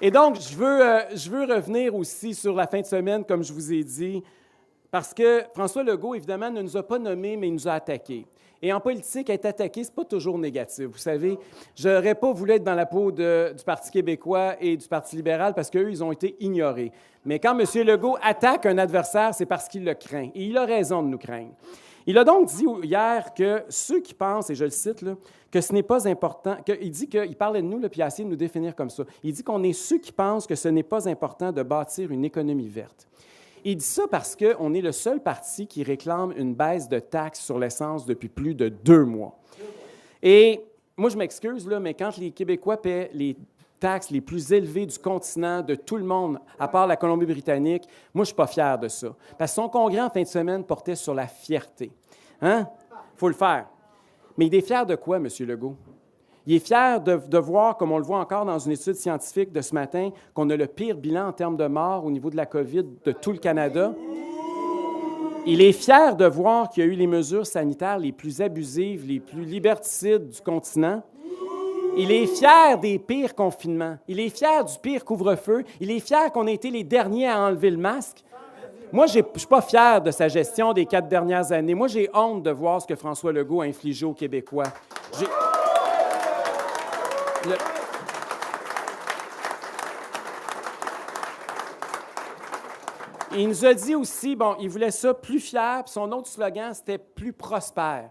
Et donc, je veux revenir aussi sur la fin de semaine, comme je vous ai dit, parce que François Legault, évidemment, ne nous a pas nommés, mais il nous a attaqués. Et en politique, être attaqué, ce n'est pas toujours négatif. Vous savez, je n'aurais pas voulu être dans la peau du Parti québécois et du Parti libéral parce qu'eux, ils ont été ignorés. Mais quand M. Legault attaque un adversaire, c'est parce qu'il le craint. Et il a raison de nous craindre. Il a donc dit hier que ceux qui pensent, et je le cite, là, que ce n'est pas important, il parlait de nous, là, puis il a essayé de nous définir comme ça. Il dit qu'on est ceux qui pensent que ce n'est pas important de bâtir une économie verte. Il dit ça parce qu'on est le seul parti qui réclame une baisse de taxes sur l'essence depuis plus de 2 mois. Et moi, je m'excuse, là, mais quand les Québécois paient les taxes les plus élevées du continent, de tout le monde, à part la Colombie-Britannique, moi, je ne suis pas fier de ça. Parce que son congrès en fin de semaine portait sur la fierté. Hein? Il faut le faire. Mais il est fier de quoi, M. Legault? Il est fier de voir, comme on le voit encore dans une étude scientifique de ce matin, qu'on a le pire bilan en termes de morts au niveau de la COVID de tout le Canada. Il est fier de voir qu'il y a eu les mesures sanitaires les plus abusives, les plus liberticides du continent. Il est fier des pires confinements. Il est fier du pire couvre-feu. Il est fier qu'on ait été les derniers à enlever le masque. Moi, je ne suis pas fier de sa gestion des 4 dernières années. Moi, j'ai honte de voir ce que François Legault a infligé aux Québécois. Il nous a dit aussi, bon, il voulait ça plus fier, puis son autre slogan, c'était plus prospère.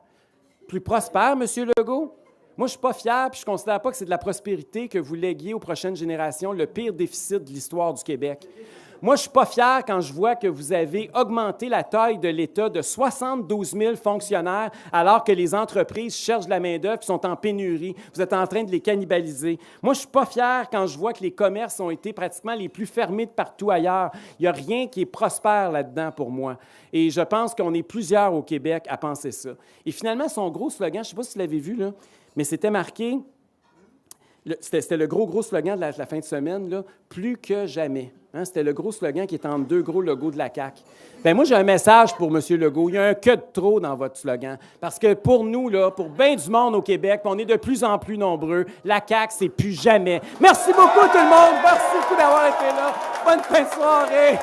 Plus prospère, M. Legault? Moi, je ne suis pas fier, puis je ne considère pas que c'est de la prospérité que vous léguiez aux prochaines générations, le pire déficit de l'histoire du Québec. Moi, je ne suis pas fier quand je vois que vous avez augmenté la taille de l'État de 72 000 fonctionnaires alors que les entreprises cherchent de la main-d'œuvre et sont en pénurie. Vous êtes en train de les cannibaliser. Moi, je ne suis pas fier quand je vois que les commerces ont été pratiquement les plus fermés de partout ailleurs. Il n'y a rien qui est prospère là-dedans pour moi. Et je pense qu'on est plusieurs au Québec à penser ça. Et finalement, son gros slogan, je ne sais pas si vous l'avez vu, là, mais c'était marqué, c'était le gros slogan de la fin de semaine, là, « Plus que jamais ». Hein, c'était le gros slogan qui est entre 2 gros logos de la CAQ. Bien, moi, j'ai un message pour M. Legault. Il y a un que de trop dans votre slogan. Parce que pour nous, là, pour bien du monde au Québec, on est de plus en plus nombreux, la CAQ, c'est plus jamais. Merci beaucoup tout le monde. Merci beaucoup d'avoir été là. Bonne fin de soirée.